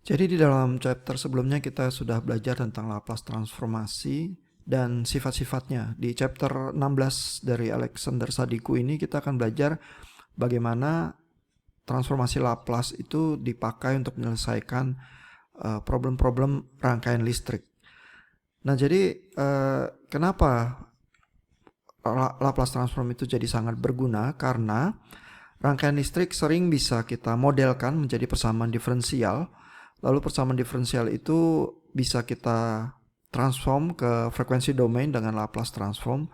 Jadi di dalam chapter sebelumnya kita sudah belajar tentang Laplace transformasi dan sifat-sifatnya. Di chapter 16 dari Alexander Sadiku ini kita akan belajar bagaimana transformasi Laplace itu dipakai untuk menyelesaikan problem-problem rangkaian listrik. Nah, jadi kenapa Laplace transform itu jadi sangat berguna? Karena rangkaian listrik sering bisa kita modelkan menjadi persamaan diferensial. Lalu persamaan diferensial itu bisa kita transform ke frekuensi domain dengan Laplace transform.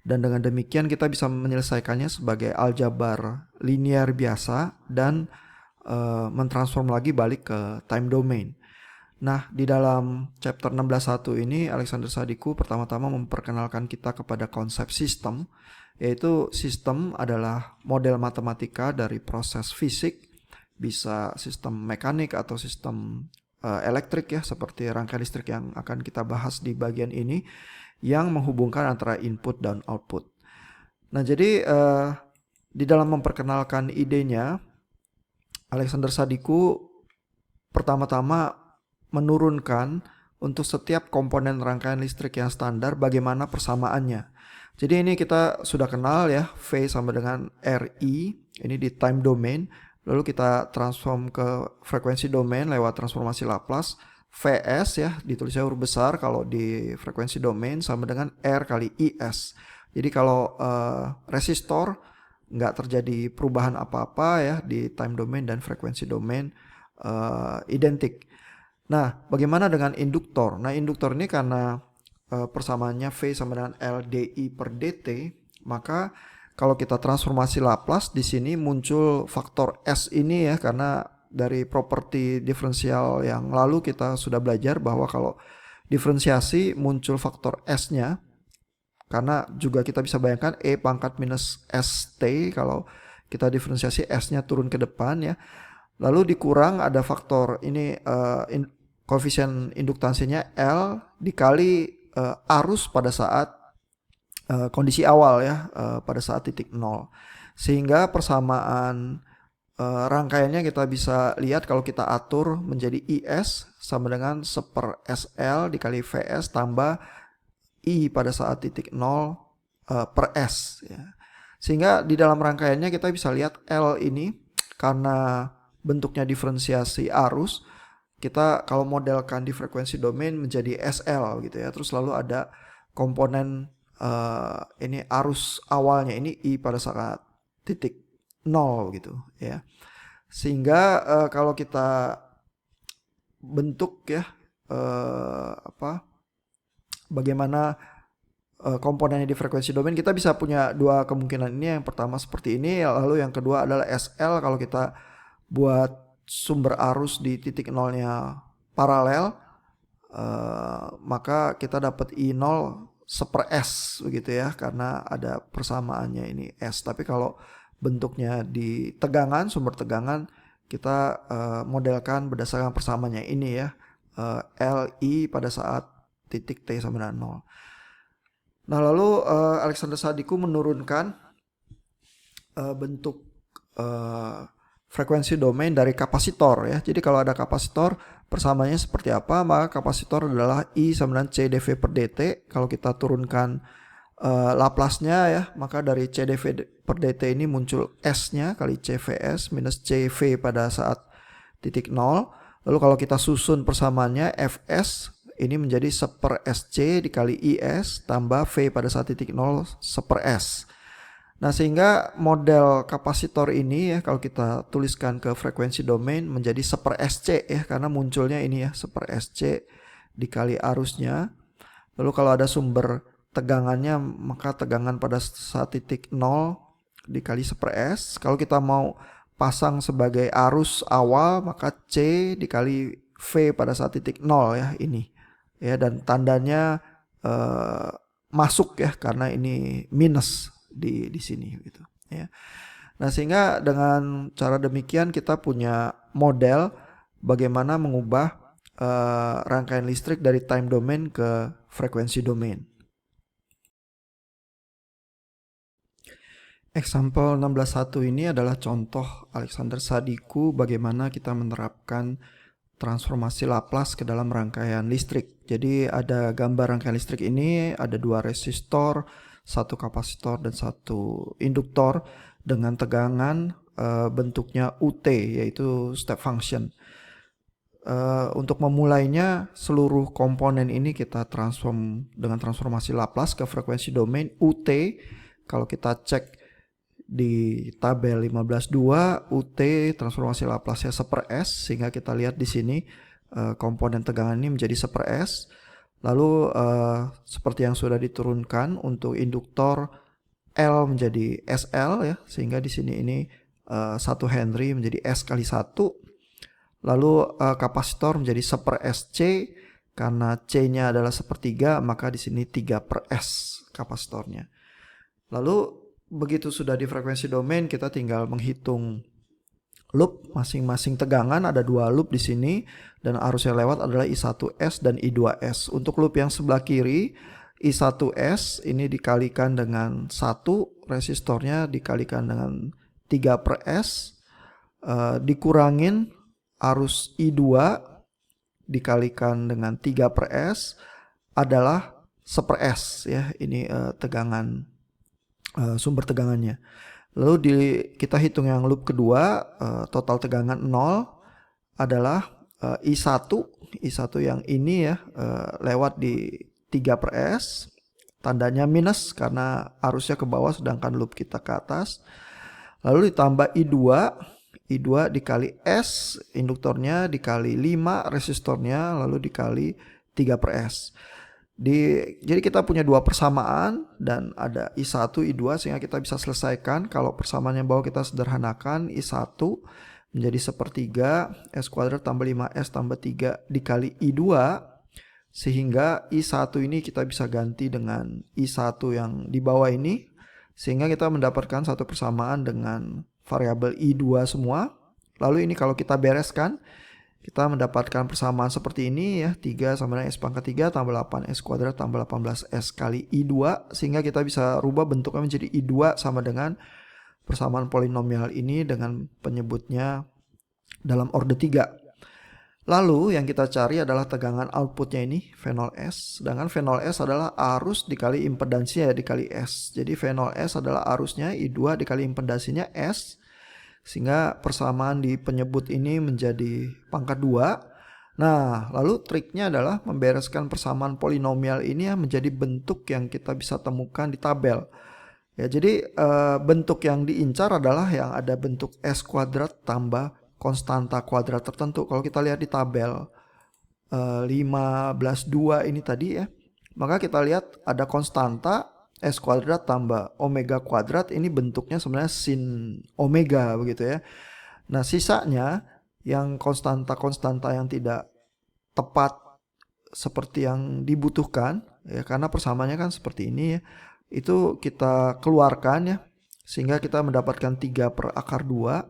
Dan dengan demikian kita bisa menyelesaikannya sebagai aljabar linear biasa dan mentransform lagi balik ke time domain. Nah, di dalam chapter 16.1 ini Alexander Sadiku pertama-tama memperkenalkan kita kepada konsep sistem, yaitu sistem adalah model matematika dari proses fisik, bisa sistem mekanik atau sistem elektrik ya, seperti rangkaian listrik yang akan kita bahas di bagian ini, yang menghubungkan antara input dan output. Nah, jadi di dalam memperkenalkan idenya, Alexander Sadiku pertama-tama menurunkan untuk setiap komponen rangkaian listrik yang standar bagaimana persamaannya. Jadi ini kita sudah kenal ya, V sama dengan RI, ini di time domain. Lalu kita transform ke frekuensi domain lewat transformasi Laplace. Vs ya, ditulisnya huruf besar kalau di frekuensi domain sama dengan R kali IS. Jadi kalau resistor nggak terjadi perubahan apa-apa ya di time domain dan frekuensi domain identik. Nah, bagaimana dengan induktor? Nah, induktor ini karena persamaannya V sama dengan L dI per dt, maka kalau kita transformasi Laplace di sini muncul faktor S ini ya, karena dari properti diferensial yang lalu kita sudah belajar bahwa kalau diferensiasi muncul faktor S-nya, karena juga kita bisa bayangkan E pangkat minus ST kalau kita diferensiasi S-nya turun ke depan ya. Lalu dikurang ada faktor ini koefisien induktansinya L dikali arus pada saat kondisi awal ya, pada saat titik 0. Sehingga persamaan rangkaiannya kita bisa lihat kalau kita atur menjadi IS sama dengan 1 SL dikali VS tambah I pada saat titik 0 per S ya. Sehingga di dalam rangkaiannya kita bisa lihat L ini karena bentuknya diferensiasi arus, kita kalau modelkan di frekuensi domain menjadi SL gitu ya. Terus lalu ada komponen ini arus awalnya ini I pada saat titik 0 gitu ya. Sehingga kalau kita bentuk ya bagaimana komponennya di frekuensi domain, kita bisa punya dua kemungkinan ini. Yang pertama seperti ini, lalu yang kedua adalah SL kalau kita buat sumber arus di titik nolnya paralel, maka kita dapat I0 1 S begitu ya, karena ada persamaannya ini S. Tapi kalau bentuknya di tegangan, sumber tegangan, kita modelkan berdasarkan persamaannya ini ya, LI pada saat titik T sama dengan 0. Nah, lalu Alexander Sadiku menurunkan bentuk frekuensi domain dari kapasitor ya. Jadi kalau ada kapasitor, persamaannya seperti apa? Maka kapasitor adalah I sama dengan C dV per dt. Kalau kita turunkan Laplace-nya ya, maka dari C dV per dt ini muncul S-nya kali CVS minus CV pada saat titik 0. Lalu kalau kita susun persamaannya, Fs ini menjadi 1 per SC dikali IS tambah V pada saat titik 0 1 per S. Nah, sehingga model kapasitor ini ya, kalau kita tuliskan ke frekuensi domain menjadi 1 per SC ya, karena munculnya ini ya 1 per SC dikali arusnya. Lalu kalau ada sumber tegangannya, maka tegangan pada saat titik 0 dikali 1 per S. Kalau kita mau pasang sebagai arus awal, maka C dikali V pada saat titik 0 ya, ini ya, dan tandanya masuk ya, karena ini minus di sini gitu ya. Nah, sehingga dengan cara demikian kita punya model bagaimana mengubah rangkaian listrik dari time domain ke frekuensi domain. Example 16.1 ini adalah contoh Alexander Sadiku bagaimana kita menerapkan transformasi Laplace ke dalam rangkaian listrik. Jadi ada gambar rangkaian listrik ini, ada 2 resistor, 1 kapasitor dan 1 induktor dengan tegangan bentuknya UT, yaitu step function. Untuk memulainya, seluruh komponen ini kita transform dengan transformasi Laplace ke frekuensi domain UT. Kalau kita cek di tabel 15.2, UT transformasi Laplace-nya 1/s, sehingga kita lihat di sini komponen tegangan ini menjadi 1/s. Lalu seperti yang sudah diturunkan untuk induktor, L menjadi SL ya, sehingga di sini ini 1 Henry menjadi S kali 1. Lalu kapasitor menjadi 1/SC, karena C-nya adalah 1/3, maka di sini 3/S kapasitornya. Lalu begitu sudah di frekuensi domain, kita tinggal menghitung loop masing-masing tegangan. Ada 2 loop di sini dan arus yang lewat adalah I1S dan I2S. Untuk loop yang sebelah kiri, I1S ini dikalikan dengan 1, resistornya dikalikan dengan 3/S, dikurangin arus I2 dikalikan dengan 3/S adalah 1/S ya. Ini tegangan, sumber tegangannya. Lalu kita hitung yang loop kedua, total tegangan 0 adalah I1 yang ini ya, lewat di 3/S, tandanya minus karena arusnya ke bawah sedangkan loop kita ke atas. Lalu ditambah I2 dikali S induktornya, dikali 5 resistornya, lalu dikali 3/S. Jadi kita punya 2 persamaan dan ada I1, I2, sehingga kita bisa selesaikan. Kalau persamaan yang bawah kita sederhanakan, I1 menjadi 1/3 S kuadrat tambah 5S tambah 3 dikali I2, sehingga I1 ini kita bisa ganti dengan I1 yang di bawah ini, sehingga kita mendapatkan satu persamaan dengan variabel I2 semua. Lalu ini kalau kita bereskan, kita mendapatkan persamaan seperti ini ya, 3 sama dengan S pangkat 3 tambah 8 S kuadrat tambah 18S kali I2, sehingga kita bisa rubah bentuknya menjadi I2 sama dengan persamaan polinomial ini dengan penyebutnya dalam orde 3. Lalu yang kita cari adalah tegangan outputnya ini, V0S. Sedangkan V0S adalah arus dikali impedansinya dikali S. Jadi V0S adalah arusnya, I2 dikali impedansinya S. Sehingga persamaan di penyebut ini menjadi pangkat 2. Nah, lalu triknya adalah membereskan persamaan polinomial ini ya menjadi bentuk yang kita bisa temukan di tabel. Ya, jadi bentuk yang diincar adalah yang ada bentuk S kuadrat tambah konstanta kuadrat tertentu. Kalau kita lihat di tabel 15.2 ini tadi ya, maka kita lihat ada konstanta S kuadrat tambah omega kuadrat, ini bentuknya sebenarnya sin omega begitu ya. Nah, sisanya yang konstanta-konstanta yang tidak tepat seperti yang dibutuhkan ya, karena persamaannya kan seperti ini ya, itu kita keluarkan ya, sehingga kita mendapatkan 3/2.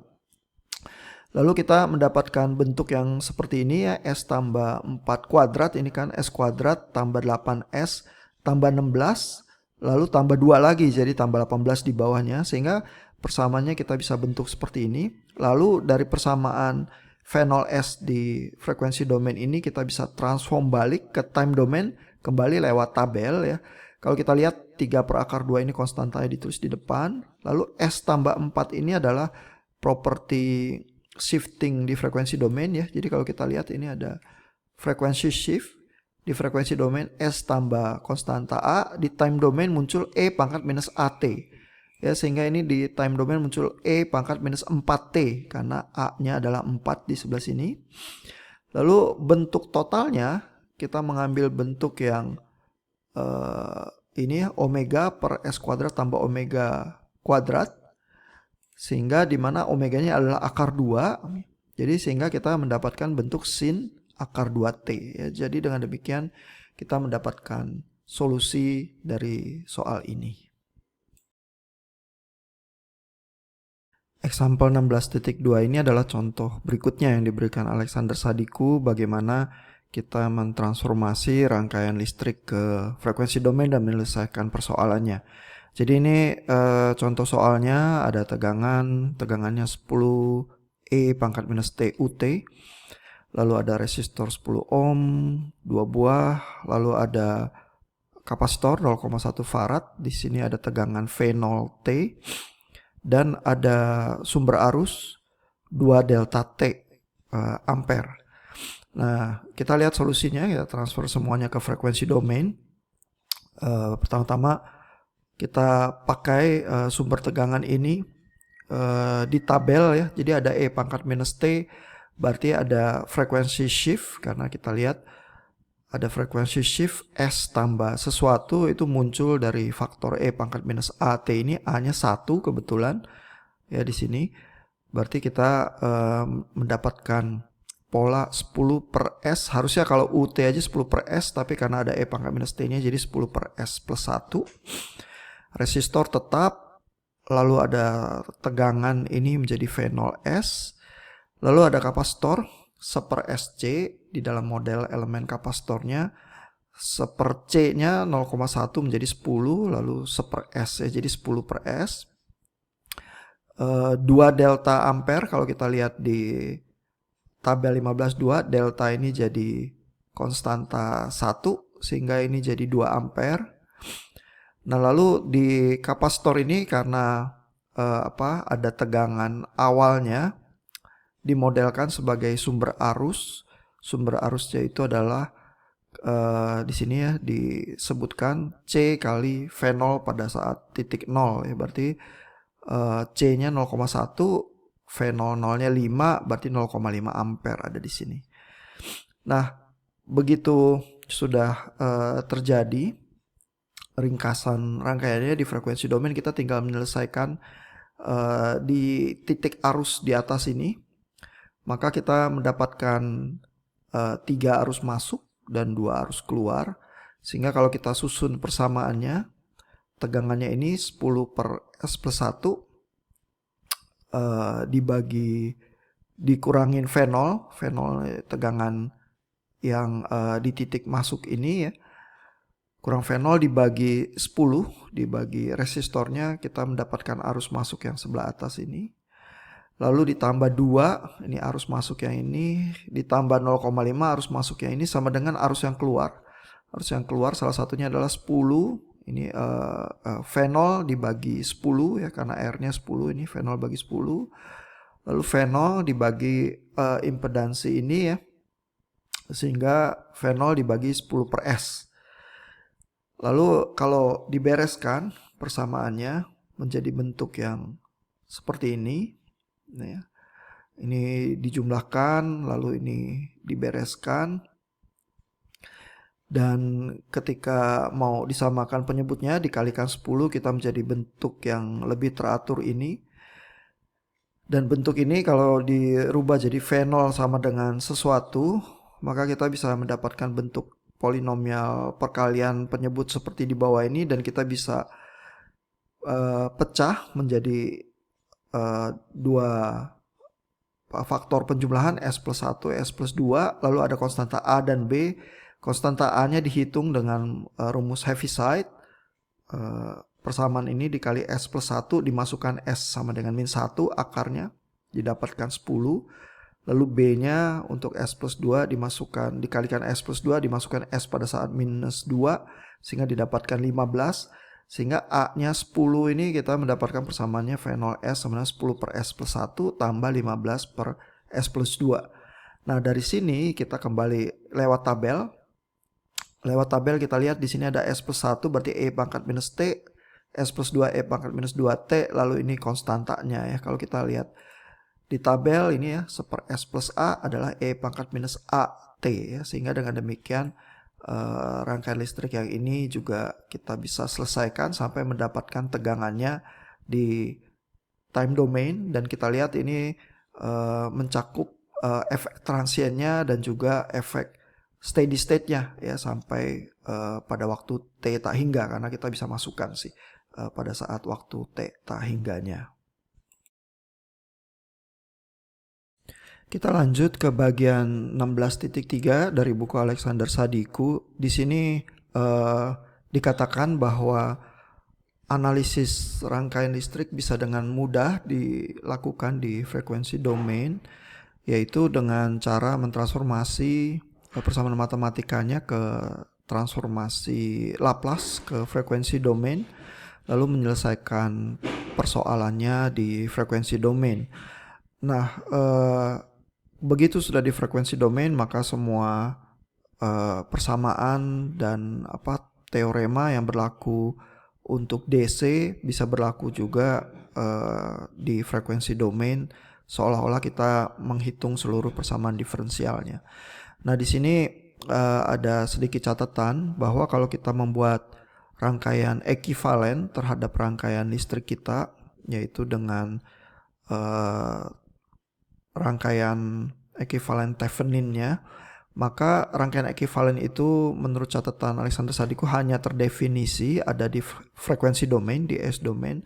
Lalu kita mendapatkan bentuk yang seperti ini ya, S tambah 4 kuadrat, ini kan S kuadrat tambah 8S tambah 16, lalu tambah 2 lagi, jadi tambah 18 di bawahnya, sehingga persamaannya kita bisa bentuk seperti ini. Lalu dari persamaan V0S di frekuensi domain ini kita bisa transform balik ke time domain kembali lewat tabel ya. Kalau kita lihat 3/2 ini konstantanya ditulis di depan, lalu S tambah 4 ini adalah properti shifting di frekuensi domain ya. Jadi kalau kita lihat ini ada frekuensi shift di frekuensi domain, S tambah konstanta A, di time domain muncul E pangkat minus AT ya, sehingga ini di time domain muncul E pangkat minus 4T karena A nya adalah 4 di sebelah sini. Lalu bentuk totalnya kita mengambil bentuk yang ini ya, omega per S kuadrat tambah omega kuadrat, sehingga dimana omeganya adalah akar 2, jadi sehingga kita mendapatkan bentuk sin akar 2T ya. Jadi dengan demikian kita mendapatkan solusi dari soal ini. Example 16.2 ini adalah contoh berikutnya yang diberikan Alexander Sadiku, bagaimana kita mentransformasi rangkaian listrik ke frekuensi domain dan menyelesaikan persoalannya. Jadi ini contoh soalnya, ada tegangannya 10 E pangkat minus T UT. lalu ada resistor 10 ohm 2 buah, lalu ada kapasitor 0,1 farad. Di sini ada tegangan V0T dan ada sumber arus 2 delta T ampere. Nah, kita lihat solusinya, ya transfer semuanya ke frekuensi domain. Pertama-tama kita pakai sumber tegangan ini di tabel ya. Jadi ada E pangkat minus T, berarti ada frekuensi shift, karena kita lihat ada frekuensi shift S tambah sesuatu itu muncul dari faktor E pangkat minus AT ini. A-nya 1 kebetulan ya di sini. Berarti kita mendapatkan pola 10 per S. Harusnya kalau UT aja 10 per S, tapi karena ada E pangkat minus T-nya jadi 10 per S plus 1. Resistor tetap, lalu ada tegangan ini menjadi V0S, lalu ada kapasitor 1 per SC di dalam model elemen kapasitornya. 1 per C-nya 0,1 menjadi 10, lalu 1 per S ya, jadi 10 per S. 2 delta ampere, kalau kita lihat di tabel 15.2, delta ini jadi konstanta 1, sehingga ini jadi 2 ampere. Nah, lalu di kapasitor ini karena ada tegangan awalnya dimodelkan sebagai sumber arus. Sumber arusnya itu adalah di sini ya disebutkan C kali V0 pada saat titik 0 ya, berarti C-nya 0,1, V00-nya 5, berarti 0,5 ampere ada di sini. Nah, begitu sudah terjadi ringkasan rangkaiannya di frekuensi domain, kita tinggal menyelesaikan di titik arus di atas ini. Maka kita mendapatkan 3 arus masuk dan 2 arus keluar. Sehingga kalau kita susun persamaannya, tegangannya ini 10 per S plus 1 dikurangin V0 tegangan yang di titik masuk ini ya, kurang V0 dibagi 10 dibagi resistornya, kita mendapatkan arus masuk yang sebelah atas ini. Lalu ditambah 2, ini arus masuk yang ini, ditambah 0,5 arus masuk yang ini, sama dengan arus yang keluar. Arus yang keluar salah satunya adalah 10, ini V0 dibagi 10 ya, karena R-nya 10, ini V0 bagi 10. Lalu V0 dibagi impedansi ini ya, sehingga V0 dibagi 10 per S. Lalu kalau dibereskan persamaannya menjadi bentuk yang seperti ini. Nah ya, ini dijumlahkan, lalu ini dibereskan. Dan ketika mau disamakan penyebutnya dikalikan 10, kita menjadi bentuk yang lebih teratur ini. Dan bentuk ini kalau dirubah jadi V0 sama dengan sesuatu, maka kita bisa mendapatkan bentuk polinomial perkalian penyebut seperti di bawah ini, dan kita bisa pecah menjadi 2 faktor penjumlahan S plus 1, S plus 2, lalu ada konstanta A dan B. Konstanta A-nya dihitung dengan rumus Heaviside. Persamaan ini dikali S plus 1 dimasukkan S sama dengan min 1 akarnya, didapatkan 10. Lalu B-nya untuk S plus 2 dikalikan S plus 2 dimasukkan S pada saat minus 2, sehingga didapatkan 15. Sehingga A-nya 10 ini kita mendapatkan persamaannya V0S sama dengan 10 per S plus 1 tambah 15 per S plus 2. Nah, dari sini kita kembali lewat tabel. Lewat tabel kita lihat di sini ada S plus 1 berarti E pangkat minus T, S plus 2 E pangkat minus 2T, lalu ini konstantanya ya. Kalau kita lihat di tabel ini ya, 1 per S plus A adalah E pangkat minus AT ya. Sehingga dengan demikian rangkaian listrik yang ini juga kita bisa selesaikan sampai mendapatkan tegangannya di time domain. Dan kita lihat ini mencakup efek transiennya dan juga efek steady state-nya ya, sampai pada waktu T tak hingga, karena kita bisa masukkan sih pada saat waktu T tak hingganya. Kita lanjut ke bagian 16.3 dari buku Alexander Sadiku. Di sini dikatakan bahwa analisis rangkaian listrik bisa dengan mudah dilakukan di frekuensi domain. yaitu dengan cara mentransformasi persamaan matematikanya ke transformasi Laplace ke frekuensi domain, lalu menyelesaikan persoalannya di frekuensi domain. Nah, begitu sudah di frekuensi domain, maka semua persamaan dan teorema yang berlaku untuk DC bisa berlaku juga di frekuensi domain, seolah-olah kita menghitung seluruh persamaan diferensialnya. Nah, di sini ada sedikit catatan bahwa kalau kita membuat rangkaian ekivalen terhadap rangkaian listrik kita, yaitu dengan rangkaian ekivalen Theveninnya, maka rangkaian ekivalen itu menurut catatan Alexander Sadiku hanya terdefinisi ada di frekuensi domain, di S domain,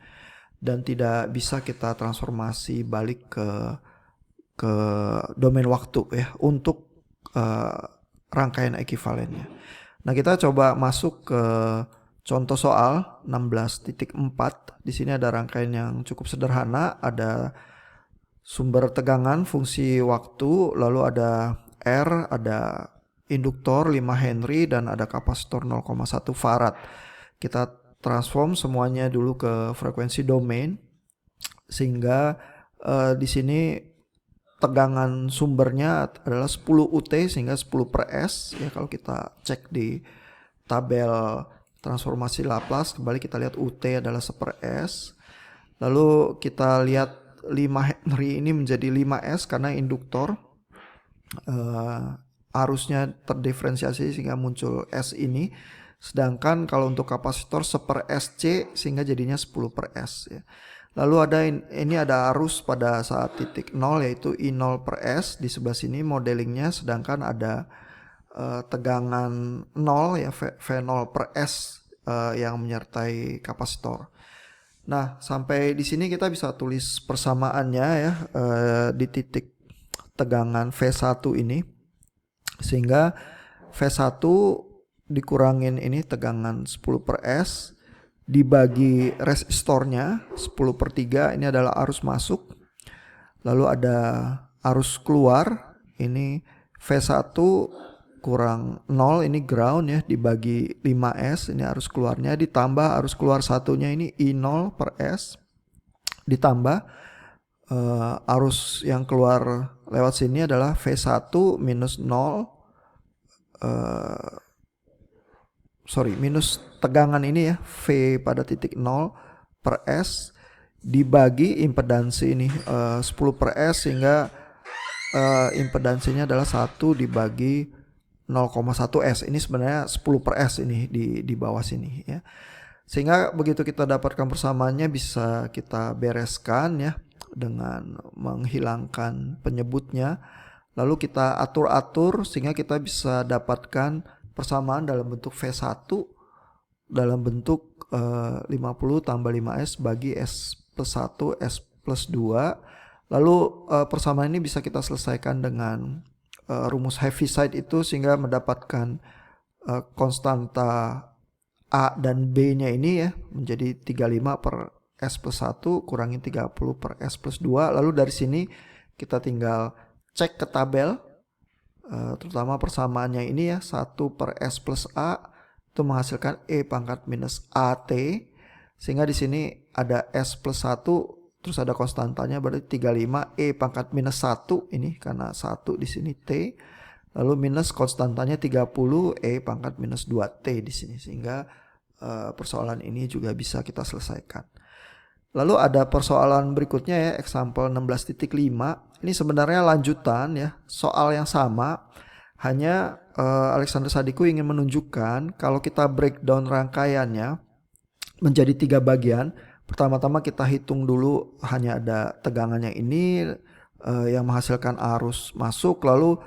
dan tidak bisa kita transformasi balik ke domain waktu ya untuk rangkaian ekivalennya. Nah, kita coba masuk ke contoh soal 16.4. Di sini ada rangkaian yang cukup sederhana, ada sumber tegangan fungsi waktu, lalu ada R, ada induktor 5 Henry, dan ada kapasitor 0,1 farad. Kita transform semuanya dulu ke frekuensi domain, sehingga di sini tegangan sumbernya adalah 10 UT sehingga 10 per S ya. Kalau kita cek di tabel transformasi Laplace, kembali kita lihat UT adalah 1 per S. Lalu kita lihat 5 Henry ini menjadi 5S karena induktor arusnya terdiferensiasi sehingga muncul S ini. Sedangkan kalau untuk kapasitor 1 per SC sehingga jadinya 10 per S ya. Lalu ada arus pada saat titik 0 yaitu I0 per S di sebelah sini modelingnya, sedangkan ada tegangan 0 ya V0 per S yang menyertai kapasitor. Nah, sampai di sini kita bisa tulis persamaannya ya di titik tegangan V1 ini, sehingga V1 dikurangin ini tegangan 10 per S dibagi resistornya 10 per 3, ini adalah arus masuk, lalu ada arus keluar, ini V1 kurang 0, ini ground ya, dibagi 5S, ini arus keluarnya, ditambah arus keluar satunya ini I0 per S, ditambah arus yang keluar lewat sini adalah V1 minus 0, minus tegangan ini ya, V pada titik 0 per S, dibagi impedansi ini 10 per S, sehingga impedansinya adalah 1 dibagi 0,1 S. Ini sebenarnya 10 per S ini di bawah sini ya. Sehingga begitu kita dapatkan persamaannya bisa kita bereskan ya dengan menghilangkan penyebutnya. Lalu kita atur-atur sehingga kita bisa dapatkan persamaan dalam bentuk V1 dalam bentuk 50 tambah 5S bagi S plus 1 S plus 2. Lalu persamaan ini bisa kita selesaikan dengan rumus Heaviside itu, sehingga mendapatkan konstanta A dan B-nya ini ya menjadi 35 per S plus 1 kurangin 30 per S plus 2. Lalu dari sini kita tinggal cek ke tabel, terutama persamaannya ini ya, 1 per S plus A itu menghasilkan E pangkat minus AT, sehingga di sini ada S plus 1 terus ada konstantanya berarti 35 E pangkat minus 1 ini karena 1 di sini T, lalu minus konstantanya 30 E pangkat minus 2T di sini, sehingga persoalan ini juga bisa kita selesaikan. Lalu ada persoalan berikutnya ya, example 16.5. Ini sebenarnya lanjutan ya, soal yang sama, hanya Alexander Sadiku ingin menunjukkan kalau kita breakdown rangkaiannya menjadi 3 bagian. Pertama-tama kita hitung dulu hanya ada tegangan yang ini yang menghasilkan arus masuk, lalu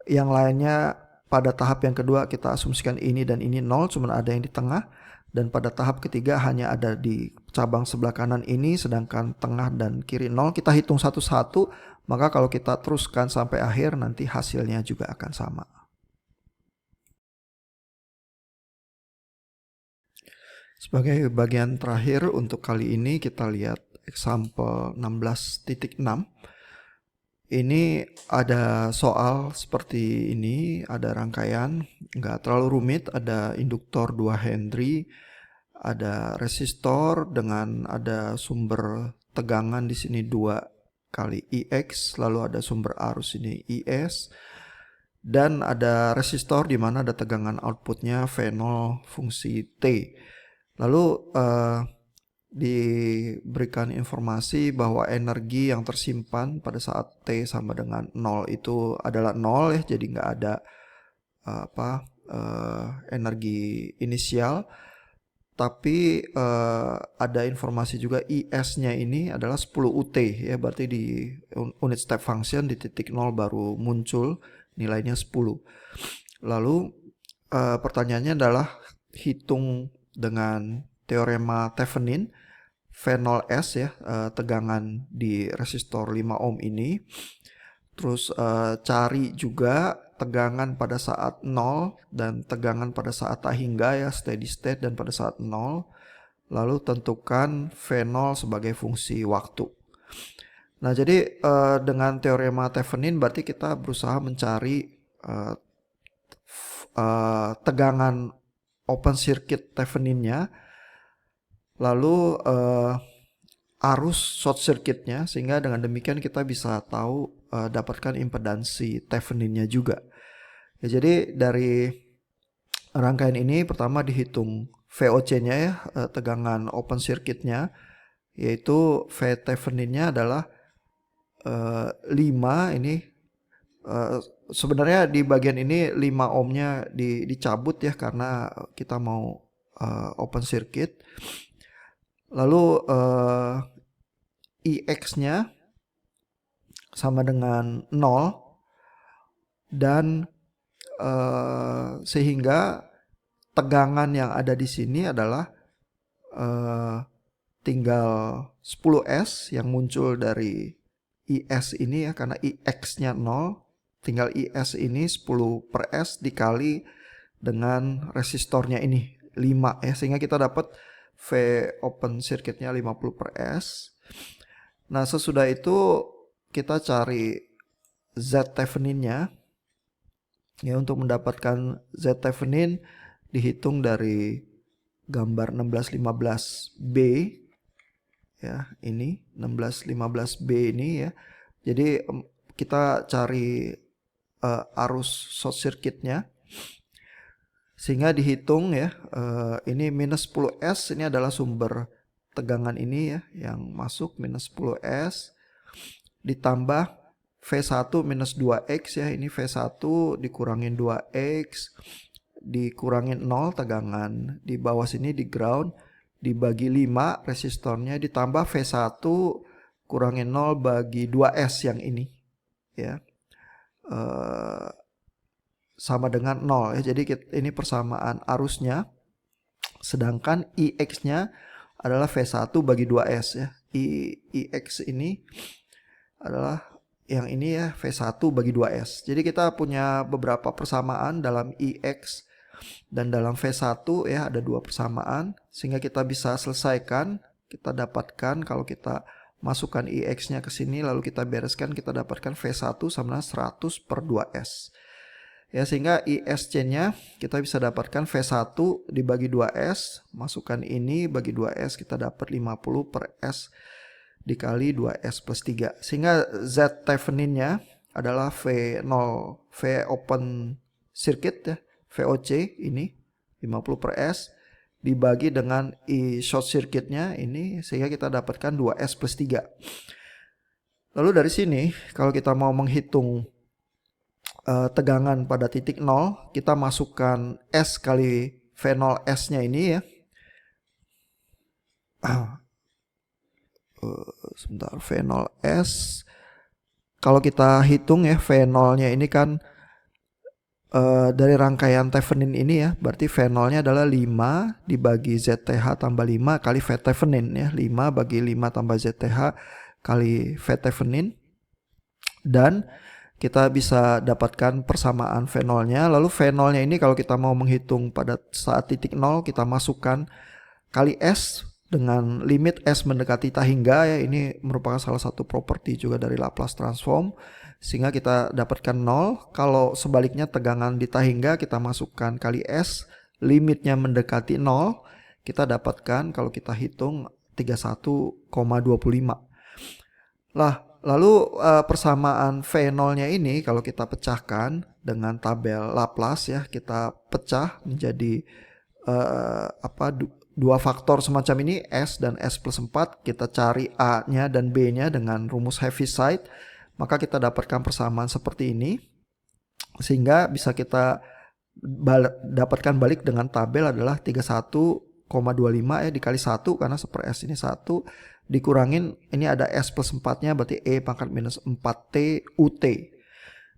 yang lainnya pada tahap yang kedua kita asumsikan ini dan ini 0, cuma ada yang di tengah, dan pada tahap ketiga hanya ada di cabang sebelah kanan ini, sedangkan tengah dan kiri 0. Kita hitung satu-satu, maka kalau kita teruskan sampai akhir nanti hasilnya juga akan sama. Sebagai bagian terakhir untuk kali ini kita lihat example 16.6. ini ada soal seperti ini, ada rangkaian, nggak terlalu rumit, ada induktor 2 Henry, ada resistor dengan ada sumber tegangan di sini 2 kali IX, lalu ada sumber arus ini IS, dan ada resistor di mana ada tegangan outputnya V0 fungsi T. Lalu diberikan informasi bahwa energi yang tersimpan pada saat T sama dengan 0 itu adalah 0 ya, jadi nggak ada energi inisial. Tapi ada informasi juga IS-nya ini adalah 10 UT ya, berarti di unit step function di titik 0 baru muncul nilainya 10. Lalu pertanyaannya adalah hitung dengan teorema Thevenin V0S ya, tegangan di resistor 5 ohm ini. Terus cari juga tegangan pada saat 0 dan tegangan pada saat tak hingga ya, steady state dan pada saat 0. Lalu tentukan V0 sebagai fungsi waktu. Nah, jadi dengan teorema Thevenin berarti kita berusaha mencari tegangan open circuit Theveninnya, lalu arus short circuitnya, sehingga dengan demikian kita bisa tahu dapatkan impedansi Theveninnya juga. Ya, jadi dari rangkaian ini pertama dihitung VOC-nya ya, tegangan open circuitnya, yaitu V Theveninnya adalah 5 ini. Sebenarnya di bagian ini 5 ohmnya dicabut ya, karena kita mau open circuit. Lalu IX-nya sama dengan 0, dan sehingga tegangan yang ada di sini adalah tinggal 10S yang muncul dari IS ini ya, karena IX-nya 0, tinggal IS ini 10 per S dikali dengan resistornya ini 5 ya, sehingga kita dapat V open circuitnya 50 per S. Nah, sesudah itu kita cari Z Theveninnya ya. Untuk mendapatkan Z Thevenin dihitung dari gambar 1615B ya, ini 1615B ini ya. Jadi kita cari arus short circuitnya, sehingga dihitung ya, ini minus 10S ini adalah sumber tegangan ini ya, yang masuk minus 10S ditambah V1 minus 2X ya, ini V1 dikurangin 2X dikurangin 0 tegangan di bawah sini di ground, dibagi 5 resistornya, ditambah V1 kurangin 0 bagi 2S yang ini ya, sama dengan 0 ya. Jadi ini persamaan arusnya, sedangkan IX-nya adalah V1 bagi 2S ya. IX ini adalah yang ini ya, V1 bagi 2S. Jadi kita punya beberapa persamaan dalam IX dan dalam V1 ya, ada 2 persamaan, sehingga kita bisa selesaikan, kita dapatkan kalau kita masukkan IX-nya ke sini lalu kita bereskan, kita dapatkan V1 sama 100 per 2S. Ya, sehingga ISC-nya kita bisa dapatkan V1 dibagi 2S, masukkan ini bagi 2S, kita dapat 50 per S dikali 2S plus 3. Sehingga Z Theveninnya adalah V0, V open circuit ya, VOC ini 50 per S dibagi dengan I short circuitnya ini, sehingga kita dapatkan 2S plus 3. Lalu dari sini kalau kita mau menghitung tegangan pada titik 0, kita masukkan S kali V0S-nya ini ya. Sebentar, V0S. Kalau kita hitung ya, V0-nya ini kan dari rangkaian Thevenin ini ya, berarti V0-nya adalah 5 dibagi ZTH tambah 5 kali V Thevenin ya, 5 bagi 5 tambah ZTH kali V Thevenin. Dan kita bisa dapatkan persamaan V0-nya. Lalu V0-nya ini kalau kita mau menghitung pada saat titik 0, kita masukkan kali S dengan limit S mendekati tak hingga ya. Ini merupakan salah satu properti juga dari Laplace transform. sehingga kita dapatkan 0. Kalau sebaliknya tegangan di tahingga kita masukkan kali S, limitnya mendekati 0, kita dapatkan kalau kita hitung 31,25. Lah, lalu persamaan V0-nya ini kalau kita pecahkan dengan tabel Laplace ya, kita pecah menjadi dua faktor semacam ini, S dan S plus 4, kita cari A-nya dan B-nya dengan rumus Heaviside, maka kita dapatkan persamaan seperti ini, sehingga bisa kita dapatkan balik dengan tabel adalah 31,25 ya dikali 1, karena 1/S ini 1, dikurangin ini ada S plus 4-nya, berarti E pangkat minus 4T UT.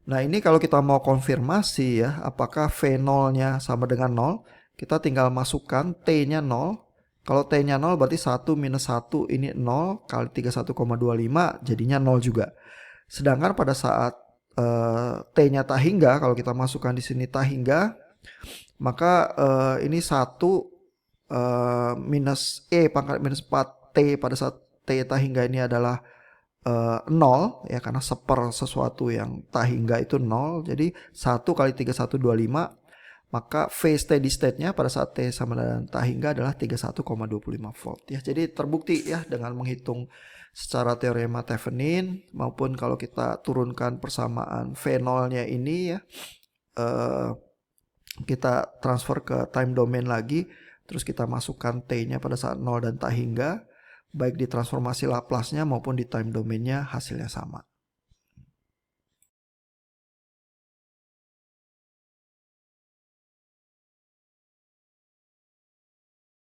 Nah ini kalau kita mau konfirmasi ya, apakah V0-nya sama dengan 0, kita tinggal masukkan T-nya 0. Kalau T-nya 0 berarti 1 minus 1 ini 0 kali 31,25 jadinya 0 juga. Sedangkan pada saat T-nya tahingga, kalau kita masukkan di sini tahingga, maka ini 1 minus E pangkat minus 4T pada saat T tahingga ini adalah 0 ya, karena seper sesuatu yang tahingga itu 0. Jadi 1 kali 3125, maka V steady state-nya pada saat T sama dengan tahingga adalah 31,25 volt ya. Jadi terbukti ya dengan menghitung secara teorema Thevenin, maupun kalau kita turunkan persamaan V0-nya ini ya, kita transfer ke time domain lagi, terus kita masukkan T-nya pada saat 0 dan tahingga, baik di transformasi Laplace-nya maupun di time domain-nya hasilnya sama.